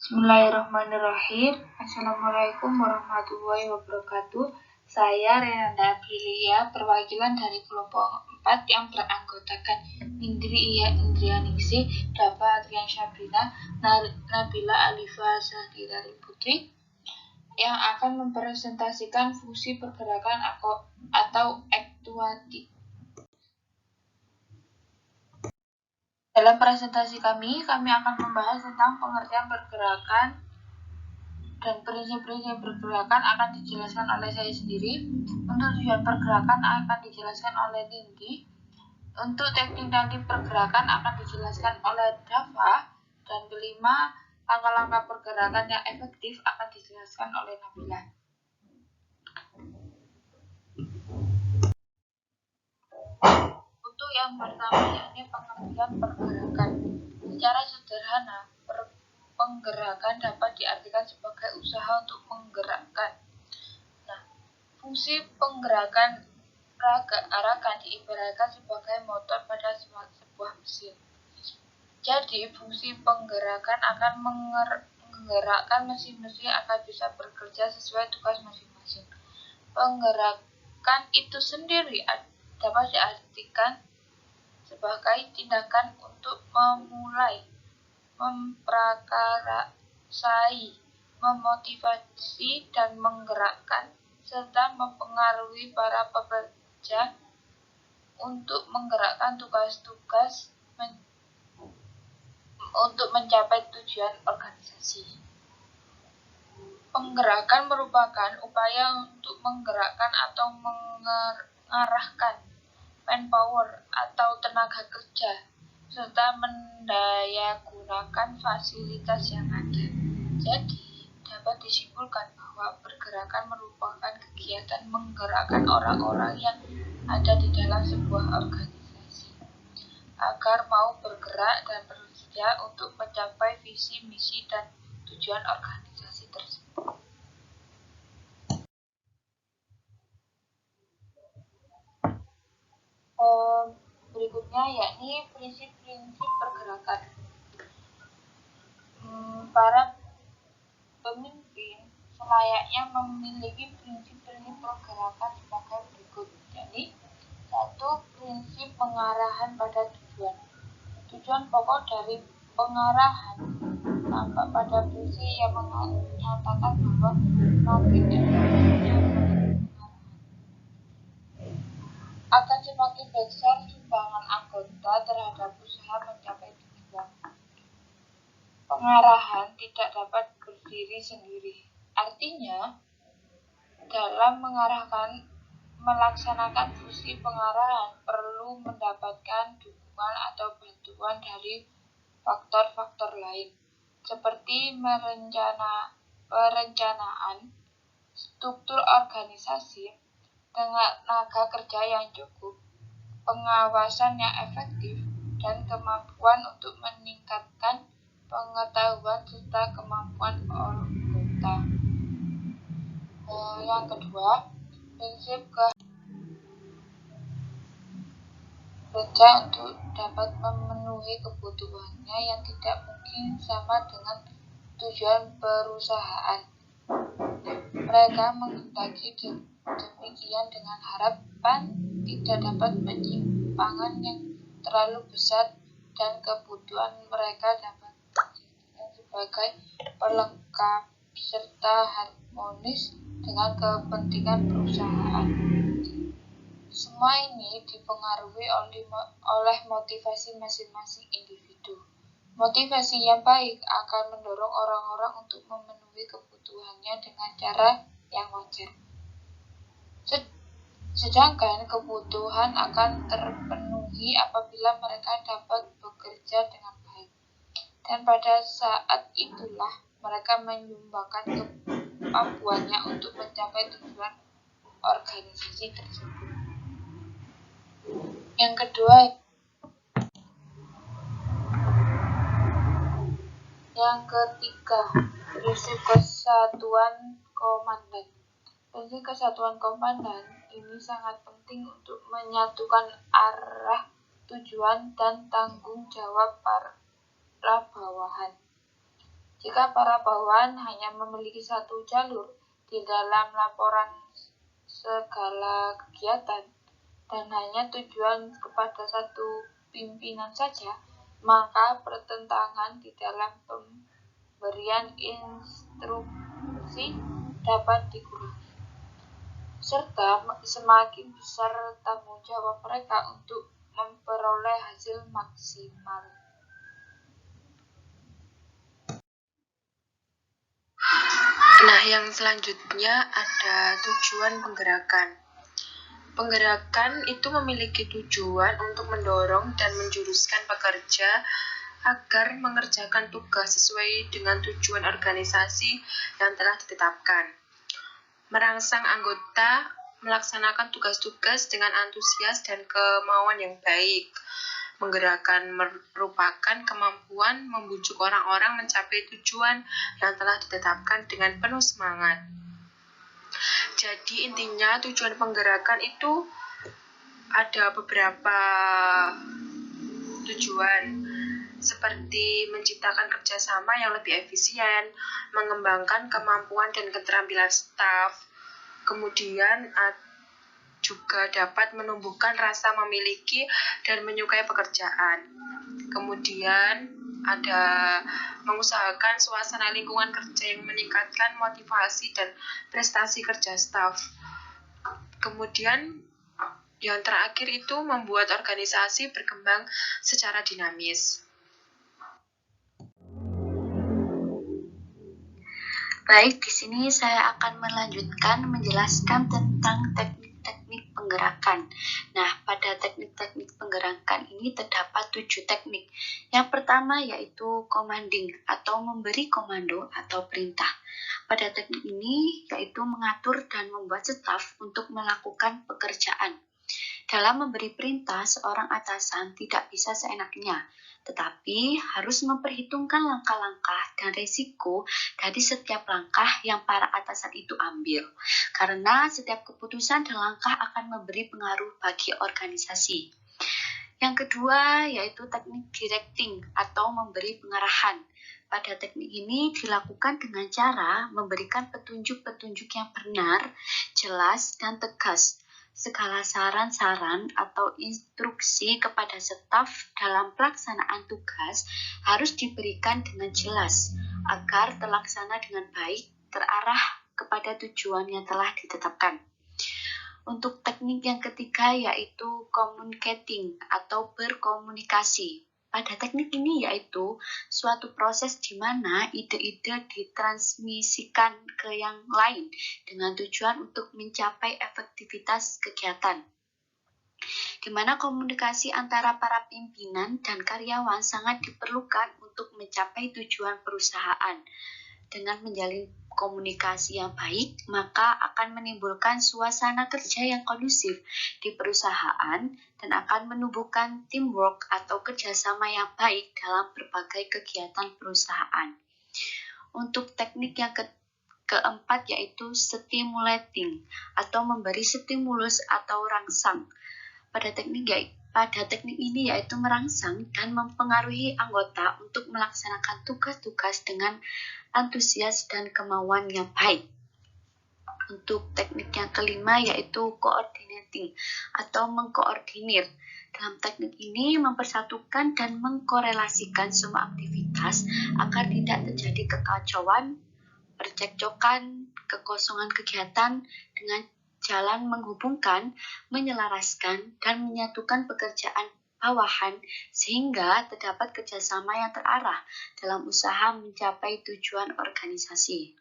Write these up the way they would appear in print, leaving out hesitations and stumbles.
Bismillahirrahmanirrahim. Assalamualaikum warahmatullahi wabarakatuh. Saya Renanda Aprilia, perwakilan dari kelompok 4 yang beranggotakan Indri Indrianingsih, Dava Adrian Sabrina, Nabila Alifa Sahdari Putri, yang akan mempresentasikan fungsi pergerakan atau aktuatif. Dalam presentasi kami akan membahas tentang pengertian pergerakan dan prinsip-prinsip pergerakan akan dijelaskan oleh saya sendiri. Untuk tujuan pergerakan akan dijelaskan oleh Nindi. Untuk teknik pergerakan akan dijelaskan oleh Dava. Dan kelima, langkah-langkah pergerakan yang efektif akan dijelaskan oleh Nabila. Untuk yang pertama, yakni pengertian pergerakan. Secara sederhana, penggerakan dapat diartikan sebagai usaha untuk menggerakkan. Fungsi penggerakan arakan diibaratkan sebagai motor pada sebuah mesin. Jadi, fungsi penggerakan akan menggerakkan mesin-mesin agar bisa bekerja sesuai tugas masing-masing. Penggerakan itu sendiri dapat diartikan sebagai tindakan untuk memulai, memprakarsai, memotivasi, dan menggerakkan, serta mempengaruhi para pekerja untuk menggerakkan tugas-tugas untuk mencapai tujuan organisasi. Penggerakan merupakan upaya untuk menggerakkan atau mengarahkan manpower atau tenaga kerja, serta mendayagunakan fasilitas yang ada. Jadi, dapat disimpulkan bahwa pergerakan merupakan kegiatan menggerakkan orang-orang yang ada di dalam sebuah organisasi agar mau bergerak dan bekerja untuk mencapai visi, misi, dan tujuan organisasi tersebut. Berikutnya yakni prinsip-prinsip pergerakan. Para pemimpin selayaknya memiliki prinsip-prinsip pergerakan sebagai berikut. Jadi, 1. Prinsip pengarahan pada tujuan. Tujuan pokok dari pengarahan tampak pada prinsip yang menyatakan bahwa nantinya akan semakin besar sumbangan anggota terhadap usaha mencapai tujuan. Pengarahan tidak dapat berdiri sendiri. Artinya, dalam melaksanakan fungsi pengarahan perlu mendapatkan dukungan atau bantuan dari faktor-faktor lain, seperti perencanaan, struktur organisasi, tenaga kerja yang cukup, pengawasan yang efektif, dan kemampuan untuk meningkatkan pengetahuan serta kemampuan anggota. Yang kedua, prinsip kerja untuk dapat memenuhi kebutuhannya yang tidak mungkin sama dengan tujuan perusahaan. Mereka menghendaki demikian dengan harapan tidak dapat penyimpangan yang terlalu besar dan kebutuhan mereka dapat dijadikan sebagai pelengkap serta harmonis dengan kepentingan perusahaan. Semua ini dipengaruhi oleh motivasi masing-masing individu. Motivasi yang baik akan mendorong orang-orang untuk memenuhi kebutuhannya dengan cara yang wajar. Sedangkan kebutuhan akan terpenuhi apabila mereka dapat bekerja dengan baik. Dan pada saat itulah mereka menyumbangkan kemampuannya untuk mencapai tujuan organisasi tersebut. Yang ketiga, prinsip kesatuan komandan. Prinsip kesatuan komandan ini sangat penting untuk menyatukan arah, tujuan, dan tanggung jawab para bawahan. Jika para bawahan hanya memiliki satu jalur di dalam laporan segala kegiatan dan hanya tujuan kepada satu pimpinan saja, maka pertentangan di dalam pemberian instruksi dapat dikurangi, serta semakin besar tanggung jawab mereka untuk memperoleh hasil maksimal. Nah, yang selanjutnya ada tujuan penggerakan. Penggerakan itu memiliki tujuan untuk mendorong dan menjuruskan pekerja agar mengerjakan tugas sesuai dengan tujuan organisasi yang telah ditetapkan. Merangsang anggota melaksanakan tugas-tugas dengan antusias dan kemauan yang baik. Menggerakkan merupakan kemampuan membujuk orang-orang mencapai tujuan yang telah ditetapkan dengan penuh semangat. Jadi intinya tujuan penggerakan itu ada beberapa tujuan, seperti menciptakan kerjasama yang lebih efisien, mengembangkan kemampuan dan keterampilan staf, kemudian juga dapat menumbuhkan rasa memiliki dan menyukai pekerjaan. Kemudian ada mengusahakan suasana lingkungan kerja yang meningkatkan motivasi dan prestasi kerja staf. Kemudian yang terakhir itu membuat organisasi berkembang secara dinamis. Baik, di sini saya akan melanjutkan menjelaskan tentang teknik-teknik penggerakan. Nah, pada teknik-teknik penggerakan ini terdapat 7 teknik. Yang pertama yaitu commanding atau memberi komando atau perintah. Pada teknik ini yaitu mengatur dan membuat staf untuk melakukan pekerjaan. Dalam memberi perintah, seorang atasan tidak bisa seenaknya, tetapi harus memperhitungkan langkah-langkah dan risiko dari setiap langkah yang para atasan itu ambil, karena setiap keputusan dan langkah akan memberi pengaruh bagi organisasi. Yang kedua yaitu teknik directing atau memberi pengarahan. Pada teknik ini dilakukan dengan cara memberikan petunjuk-petunjuk yang benar, jelas, dan tegas. Segala saran-saran atau instruksi kepada staf dalam pelaksanaan tugas harus diberikan dengan jelas agar terlaksana dengan baik, terarah kepada tujuan yang telah ditetapkan. Untuk teknik yang ketiga yaitu communicating atau berkomunikasi. Pada teknik ini yaitu suatu proses di mana ide-ide ditransmisikan ke yang lain dengan tujuan untuk mencapai efektivitas kegiatan, di mana komunikasi antara para pimpinan dan karyawan sangat diperlukan untuk mencapai tujuan perusahaan. Dengan menjalin komunikasi yang baik, maka akan menimbulkan suasana kerja yang kondusif di perusahaan dan akan menumbuhkan teamwork atau kerjasama yang baik dalam berbagai kegiatan perusahaan. Untuk teknik yang keempat yaitu stimulating atau memberi stimulus atau rangsang. Pada teknik ini yaitu merangsang dan mempengaruhi anggota untuk melaksanakan tugas-tugas dengan antusias dan kemauan yang baik. Untuk teknik yang kelima yaitu coordinating atau mengkoordinir. Dalam teknik ini mempersatukan dan mengkorelasikan semua aktivitas agar tidak terjadi kekacauan, percekcokan, kekosongan kegiatan dengan jalan menghubungkan, menyelaraskan, dan menyatukan pekerjaan bawahan sehingga terdapat kerjasama yang terarah dalam usaha mencapai tujuan organisasi.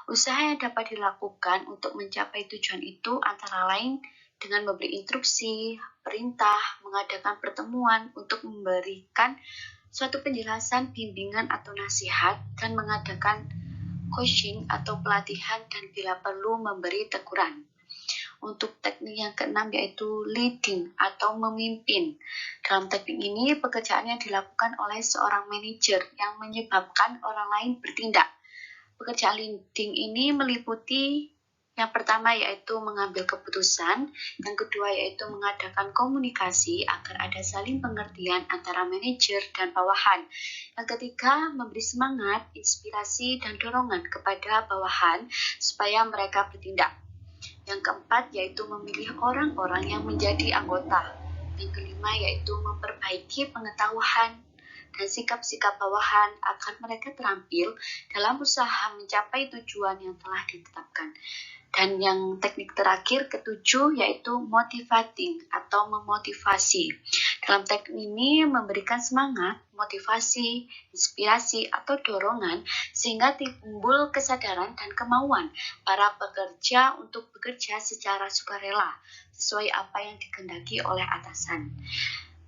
Usaha yang dapat dilakukan untuk mencapai tujuan itu antara lain dengan memberi instruksi, perintah, mengadakan pertemuan untuk memberikan suatu penjelasan, bimbingan atau nasihat, dan mengadakan coaching atau pelatihan dan bila perlu memberi teguran. Untuk teknik yang keenam yaitu leading atau memimpin. Dalam teknik ini pekerjaan yang dilakukan oleh seorang manajer yang menyebabkan orang lain bertindak. Pekerjaan leading ini meliputi Yang pertama yaitu mengambil keputusan, yang kedua yaitu mengadakan komunikasi agar ada saling pengertian antara manajer dan bawahan. Yang ketiga, memberi semangat, inspirasi, dan dorongan kepada bawahan supaya mereka bertindak. Yang keempat yaitu memilih orang-orang yang menjadi anggota. Yang kelima yaitu memperbaiki pengetahuan dan sikap-sikap bawahan agar mereka terampil dalam usaha mencapai tujuan yang telah ditetapkan. Dan yang teknik terakhir ketujuh yaitu motivating atau memotivasi. Dalam teknik ini memberikan semangat, motivasi, inspirasi atau dorongan sehingga timbul kesadaran dan kemauan para pekerja untuk bekerja secara sukarela sesuai apa yang dikehendaki oleh atasan.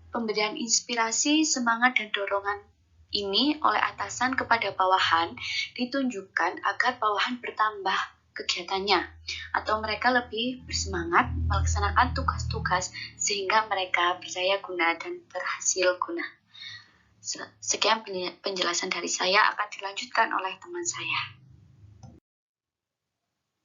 Pemberian inspirasi, semangat, dan dorongan ini oleh atasan kepada bawahan ditunjukkan agar bawahan bertambah kegiatannya atau mereka lebih bersemangat melaksanakan tugas-tugas sehingga mereka berdaya guna dan berhasil guna. Sekian penjelasan dari saya, akan dilanjutkan oleh teman saya.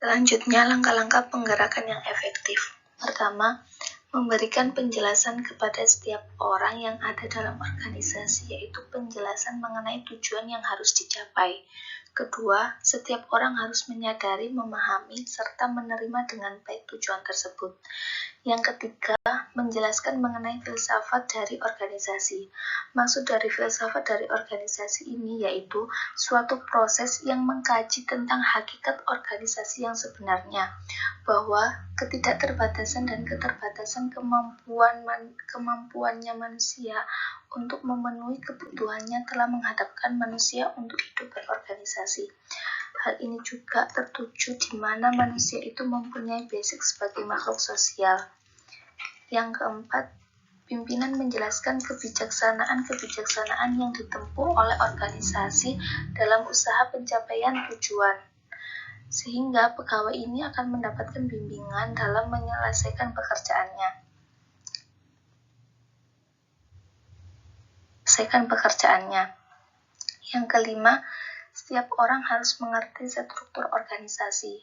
Selanjutnya, langkah-langkah penggerakan yang efektif. Pertama, memberikan penjelasan kepada setiap orang yang ada dalam organisasi, yaitu penjelasan mengenai tujuan yang harus dicapai. Kedua, setiap orang harus menyadari, memahami, serta menerima dengan baik tujuan tersebut. Yang ketiga, menjelaskan mengenai filsafat dari organisasi. Maksud dari filsafat dari organisasi ini yaitu suatu proses yang mengkaji tentang hakikat organisasi yang sebenarnya, bahwa ketidakterbatasan dan keterbatasan kemampuannya manusia untuk memenuhi kebutuhannya telah menghadapkan manusia untuk hidup berorganisasi. Hal ini juga tertuju di mana manusia itu mempunyai basic sebagai makhluk sosial. Yang keempat, pimpinan menjelaskan kebijaksanaan yang ditempuh oleh organisasi dalam usaha pencapaian tujuan, sehingga pegawai ini akan mendapatkan bimbingan dalam menyelesaikan pekerjaannya. Yang kelima, setiap orang harus mengerti struktur organisasi.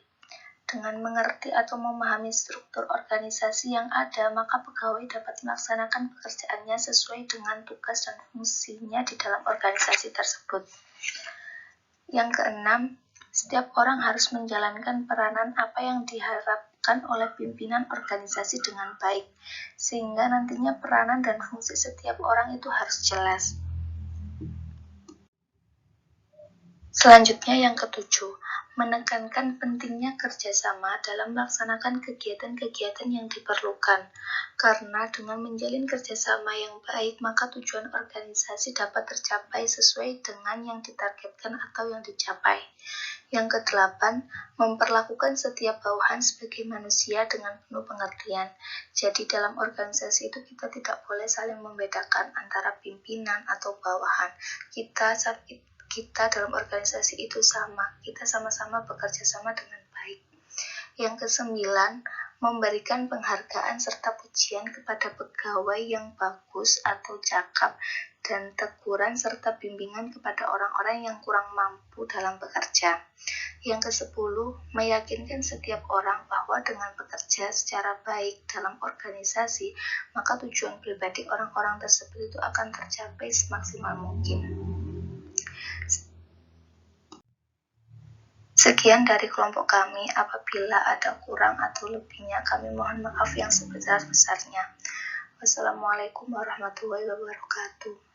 Dengan mengerti atau memahami struktur organisasi yang ada, maka pegawai dapat melaksanakan pekerjaannya sesuai dengan tugas dan fungsinya di dalam organisasi tersebut. Yang keenam, setiap orang harus menjalankan peranan apa yang diharapkan oleh pimpinan organisasi dengan baik, sehingga nantinya peranan dan fungsi setiap orang itu harus jelas. Selanjutnya yang ketujuh, menekankan pentingnya kerjasama dalam melaksanakan kegiatan-kegiatan yang diperlukan, karena dengan menjalin kerjasama yang baik, maka tujuan organisasi dapat tercapai sesuai dengan yang ditargetkan atau yang dicapai. Yang kedelapan, memperlakukan setiap bawahan sebagai manusia dengan penuh pengertian. Jadi dalam organisasi itu kita tidak boleh saling membedakan antara pimpinan atau bawahan. Kita dalam organisasi itu sama, kita sama-sama bekerja sama dengan baik. Yang kesembilan, memberikan penghargaan serta pujian kepada pegawai yang bagus atau cakap dan teguran serta bimbingan kepada orang-orang yang kurang mampu dalam bekerja. Yang kesepuluh, meyakinkan setiap orang bahwa dengan bekerja secara baik dalam organisasi, maka tujuan pribadi orang-orang tersebut itu akan tercapai semaksimal mungkin. Sekian dari kelompok kami, apabila ada kurang atau lebihnya kami mohon maaf yang sebesar-besarnya. Wassalamualaikum warahmatullahi wabarakatuh.